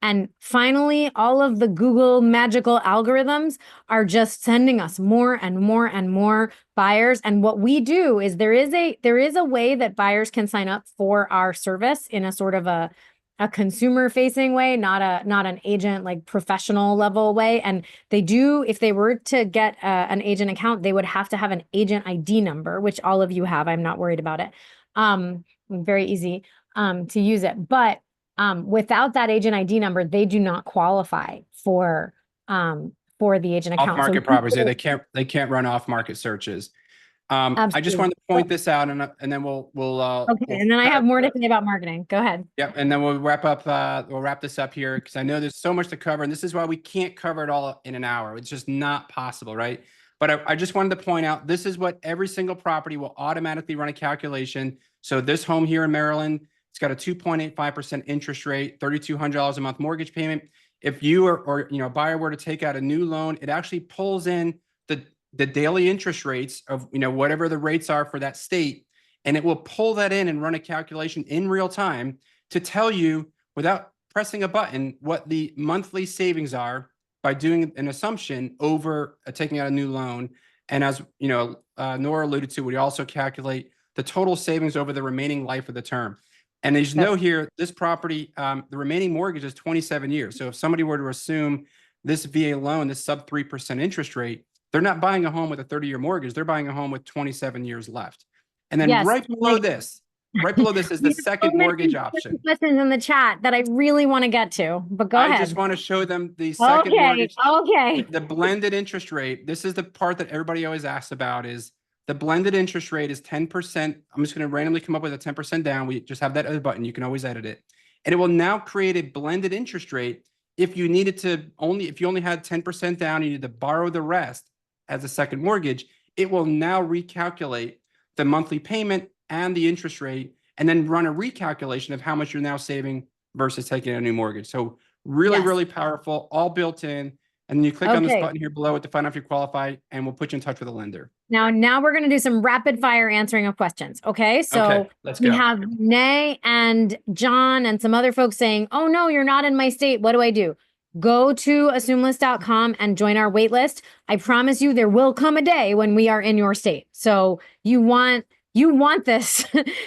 And finally, all of the Google magical algorithms are just sending us more and more and more buyers. And what we do is there is a way that buyers can sign up for our service in a sort of a consumer facing way, not an agent like professional level way. And they do, if they were to get an agent account, they would have to have an agent ID number, which all of you have. I'm not worried about it. Very easy to use it. But without that agent ID number, they do not qualify for the agent account. Off-market properties, they can't run off-market searches. I just wanted to point this out, and then we'll okay. And then I have more to say about marketing. Go ahead. Yep, and then we'll wrap this up here because I know there's so much to cover, and this is why we can't cover it all in an hour. It's just not possible, right? But I just wanted to point out this is what every single property will automatically run a calculation. So this home here in Maryland, it's got a 2.85% interest rate, $3,200 a month mortgage payment. If you or a buyer were to take out a new loan, it actually pulls in the daily interest rates of whatever the rates are for that state, and it will pull that in and run a calculation in real time to tell you without pressing a button what the monthly savings are by doing an assumption over taking out a new loan. And as you know, Nora alluded to, we also calculate the total savings over the remaining life of the term. And as you know here, this property, the remaining mortgage is 27 years. So if somebody were to assume this VA loan, this sub 3% interest rate, they're not buying a home with a 30-year mortgage. They're buying a home with 27 years left. And then Yes, right below this is the second mortgage option. Questions in the chat that I really want to get to, but go ahead. I just want to show them the second mortgage. Okay. The blended interest rate. This is the part that everybody always asks about is the blended interest rate is 10%. I'm just going to randomly come up with a 10% down. We just have that other button. You can always edit it. And it will now create a blended interest rate. If you needed to if you only had 10% down, you need to borrow the rest as a second mortgage, it will now recalculate the monthly payment and the interest rate, and then run a recalculation of how much you're now saving versus taking a new mortgage. So really, really powerful, all built in. And then you click on this button here below to find out if you qualify, and we'll put you in touch with a lender. Now we're going to do some rapid fire answering of questions. Okay. So let's go. We have Nay and John and some other folks saying, oh no, you're not in my state. What do I do? Go to AssumeList.com and join our wait list. I promise you there will come a day when we are in your state. So you want this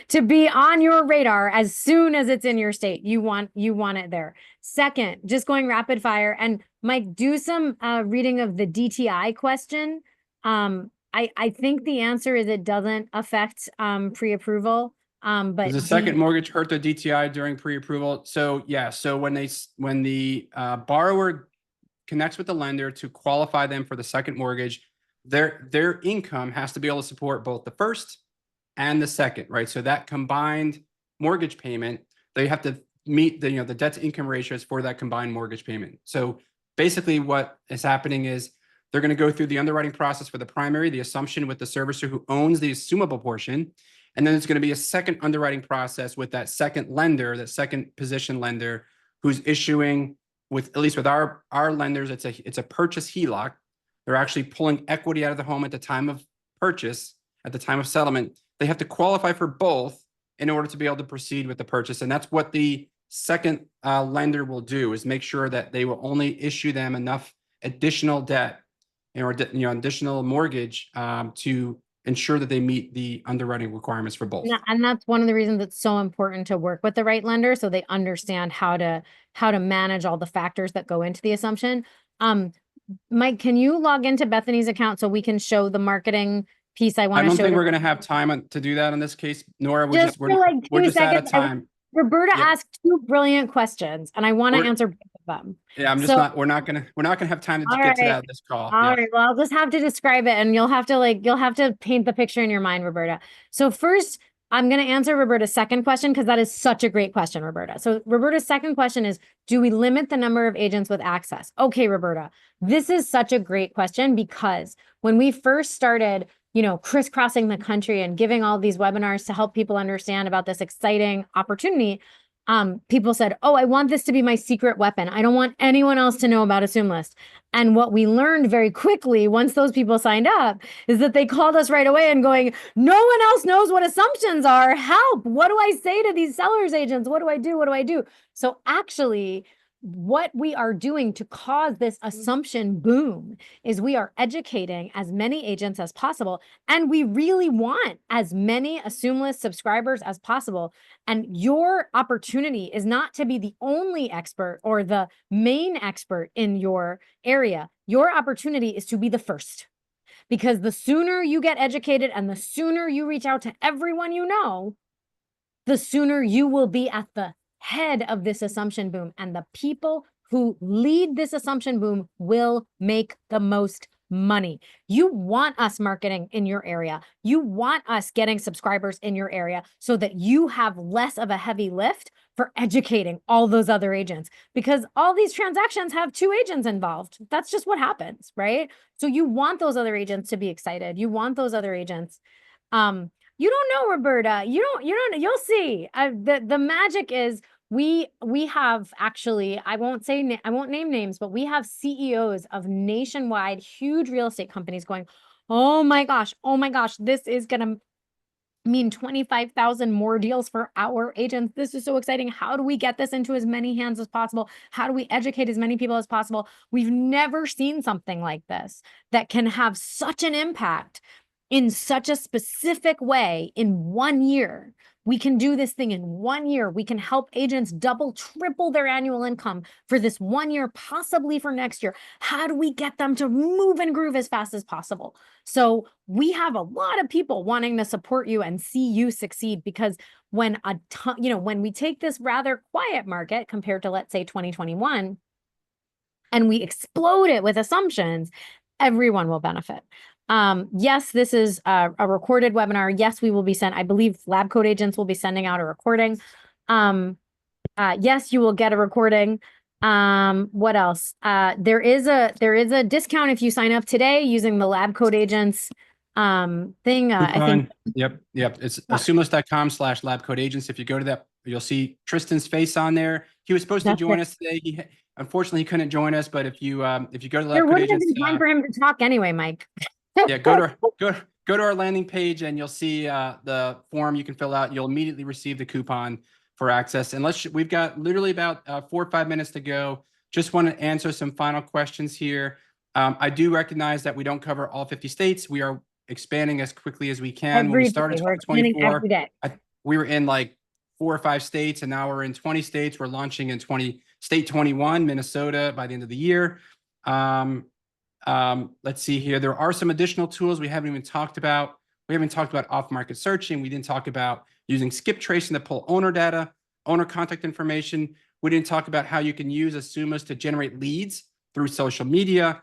to be on your radar as soon as it's in your state. You want it there. Second, just going rapid fire. And Mike, do some reading of the DTI question. I think the answer is it doesn't affect pre-approval. But does the second mortgage hurt the DTI during pre-approval? So yeah, so when the borrower connects with the lender to qualify them for the second mortgage, their income has to be able to support both the first and the second, right? So that combined mortgage payment, they have to meet the debt to income ratios for that combined mortgage payment. So basically what is happening is they're going to go through the underwriting process for the primary, the assumption with the servicer who owns the assumable portion. And then it's going to be a second underwriting process with that second lender, that second position lender who's issuing with, at least with our lenders, it's a purchase HELOC. They're actually pulling equity out of the home at the time of purchase, at the time of settlement. They have to qualify for both in order to be able to proceed with the purchase. And that's what the second lender will do, is make sure that they will only issue them enough additional debt or additional mortgage to ensure that they meet the underwriting requirements for both. And that's one of the reasons it's so important to work with the right lender, so they understand how to manage all the factors that go into the assumption. Mike, can you log into Bethany's account so we can show the marketing piece I want to show? I don't think we're going to have time to do that in this case, Nora. We're just out of time. Roberta asked two brilliant questions, and I want to answer both of them. Yeah, we're not gonna have time to get to that on this call. All right. Well, I'll just have to describe it, and you'll have to paint the picture in your mind, Roberta. So first, I'm going to answer Roberta's second question because that is such a great question, Roberta. So Roberta's second question is, do we limit the number of agents with access? Okay, Roberta, this is such a great question because when we first started, crisscrossing the country and giving all these webinars to help people understand about this exciting opportunity, people said, oh, I want this to be my secret weapon. I don't want anyone else to know about AssumeList. And what we learned very quickly once those people signed up is that they called us right away and going, no one else knows what assumptions are. Help. What do I say to these sellers agents? What do I do? What do I do? So actually, what we are doing to cause this assumption boom is we are educating as many agents as possible. And we really want as many AssumeList subscribers as possible. And your opportunity is not to be the only expert or the main expert in your area. Your opportunity is to be the first. Because the sooner you get educated and the sooner you reach out to everyone you know, the sooner you will be at the head of this assumption boom, and the people who lead this assumption boom will make the most money. You want us marketing in your area. You want us getting subscribers in your area so that you have less of a heavy lift for educating all those other agents, because all these transactions have two agents involved. That's just what happens, right? So you want those other agents to be excited. You want those other agents. You don't know, Roberta. You don't. You'll see. The magic is we have actually. I won't name names, but we have CEOs of nationwide huge real estate companies going, oh my gosh, this is gonna 25,000 more deals for our agents. This is so exciting. How do we get this into as many hands as possible? How do we educate as many people as possible? We've never seen something like this that can have such an impact in such a specific way in 1 year. We can do this thing in 1 year. We can help agents double, triple their annual income for this 1 year, possibly for next year. How do we get them to move and groove as fast as possible? So we have a lot of people wanting to support you and see you succeed, because when when we take this rather quiet market compared to, let's say, 2021, and we explode it with assumptions, everyone will benefit. Yes, this is a recorded webinar. Yes, we will be I believe Lab Code agents will be sending out a recording. Yes, you will get a recording. What else? There is a discount if you sign up today using the Lab Code agents thing. I think. Yep. It's AssumeList.com/labcodeagents. If you go to that, you'll see Tristan's face on there. He was supposed to join us today. Unfortunately, he couldn't join us. But if you go to the Lab Code agents, been time for him to talk anyway, Mike. Yeah, go to our landing page and you'll see the form you can fill out. You'll immediately receive the coupon for access. And we've got literally about 4 or 5 minutes to go. Just want to answer some final questions here. I do recognize that we don't cover all 50 states. We are expanding as quickly as we can. When we started 2024, we were in like 4 or 5 states, and now we're in 20 states. We're launching in state 21, Minnesota, by the end of the year. Let's see here. There are some additional tools we haven't even talked about. We haven't talked about off-market searching. We didn't talk about using skip tracing to pull owner data, owner contact information. We didn't talk about how you can use AssumeList to generate leads through social media.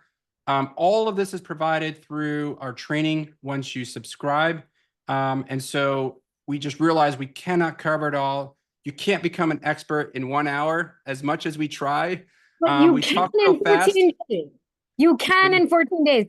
All of this is provided through our training once you subscribe. And so we just realized we cannot cover it all. You can't become an expert in 1 hour as much as we try. We talk so fast. You can in 14 days.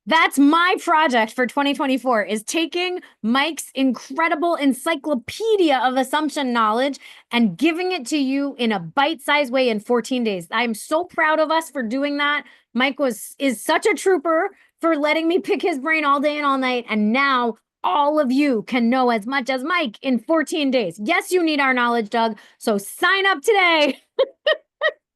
That's my project for 2024, is taking Mike's incredible encyclopedia of assumption knowledge and giving it to you in a bite-sized way in 14 days. I'm so proud of us for doing that. Mike is such a trooper for letting me pick his brain all day and all night. And now all of you can know as much as Mike in 14 days. Yes, you need our knowledge, Doug. So sign up today.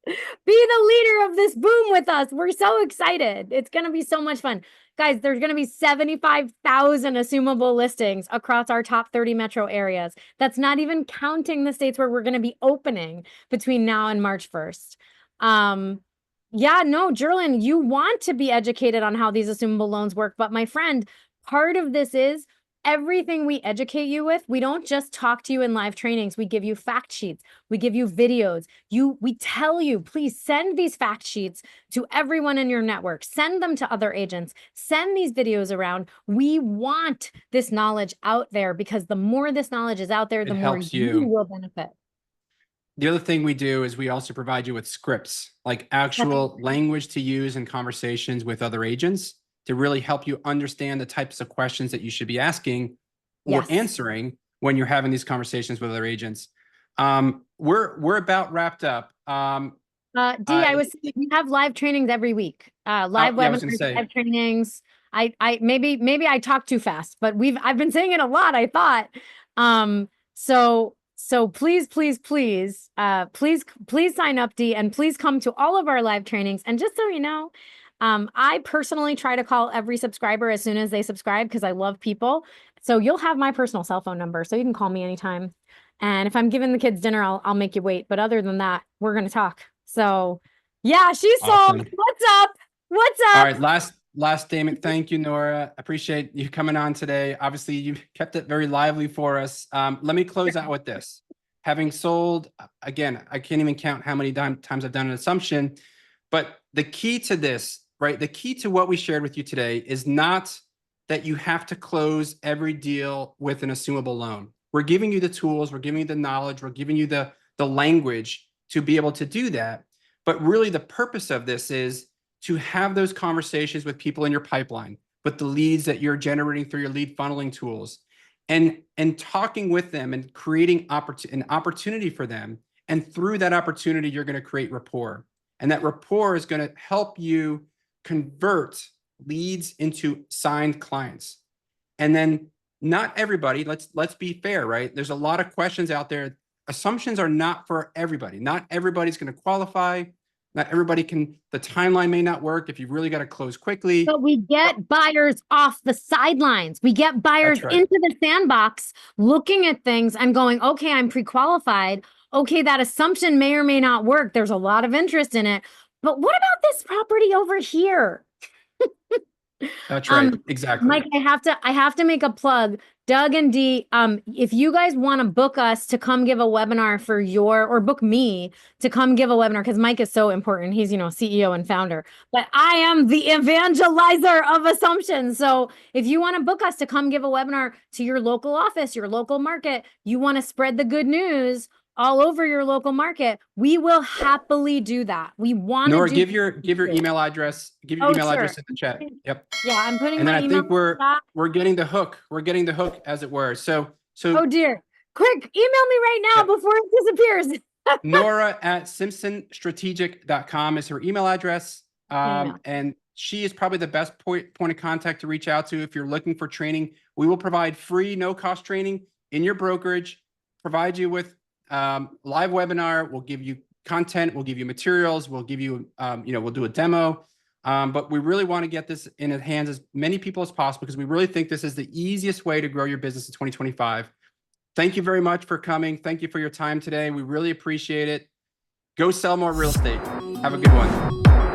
Be the leader of this boom with us. We're so excited. It's going to be so much fun. Guys, there's going to be 75,000 assumable listings across our top 30 metro areas. That's not even counting the states where we're going to be opening between now and March 1st. Yeah, no, Jerlyn, you want to be educated on how these assumable loans work. But my friend, part of this is everything we educate you with. We don't just talk to you in live trainings. We give you fact sheets. We give you videos. We tell you, please send these fact sheets to everyone in your network. Send them to other agents. Send these videos around. We want this knowledge out there, because the more this knowledge is out there, the more you will benefit. The other thing we do is we also provide you with scripts, like actual language to use in conversations with other agents, to really help you understand the types of questions that you should be asking or answering when you're having these conversations with other agents. We're about wrapped up. We have live trainings every week. Live webinars, live trainings. Maybe I talk too fast, but I've been saying it a lot, I thought. So please sign up, Dee, and please come to all of our live trainings. And just so you know, I personally try to call every subscriber as soon as they subscribe, because I love people. So you'll have my personal cell phone number, so you can call me anytime. And if I'm giving the kids dinner, I'll make you wait. But other than that, we're going to talk. So yeah, she's sold. What's up? All right. Last statement. Thank you, Nora. Appreciate you coming on today. Obviously, you kept it very lively for us. Let me close out with this. Having sold, again, I can't even count how many times I've done an assumption, but the key to this, right? The key to what we shared with you today is not that you have to close every deal with an assumable loan. We're giving you the tools, we're giving you the knowledge, we're giving you the language to be able to do that. But really the purpose of this is to have those conversations with people in your pipeline, with the leads that you're generating through your lead funneling tools, and talking with them and creating an opportunity for them. And through that opportunity, you're going to create rapport. And that rapport is going to help you convert leads into signed clients. And then not everybody, let's be fair, right? There's a lot of questions out there. Assumptions are not for everybody. Not everybody's going to qualify. Not everybody can, the timeline may not work if you really got to close quickly. But we get buyers off the sidelines. We get buyers right. into the sandbox looking at things and going, okay, I'm pre-qualified. Okay, that assumption may or may not work. There's a lot of interest in it. But what about this property over here? That's right. Exactly. Mike, I have to make a plug. Doug and Dee, if you guys want to book us to come give a webinar for or book me to come give a webinar, because Mike is so important. He's, CEO and founder, but I am the evangelizer of assumptions. So if you want to book us to come give a webinar to your local office, your local market, you want to spread the good news all over your local market, we will happily do that. We want to Nora, give your email address. Give your email address in the chat. Yep. Yeah, I'm putting. And then my I email think we're getting the hook. We're getting the hook, as it were. So. Oh dear! Quick, email me right now before it disappears. Nora at simpsonstrategic.com is her email address. And she is probably the best point of contact to reach out to if you're looking for training. We will provide free, no-cost training in your brokerage. Provide you with live webinar. We'll give you content. We'll give you materials. We'll give you, we'll do a demo. But we really want to get this in the hands of as many people as possible because we really think this is the easiest way to grow your business in 2025. Thank you very much for coming. Thank you for your time today. We really appreciate it. Go sell more real estate. Have a good one.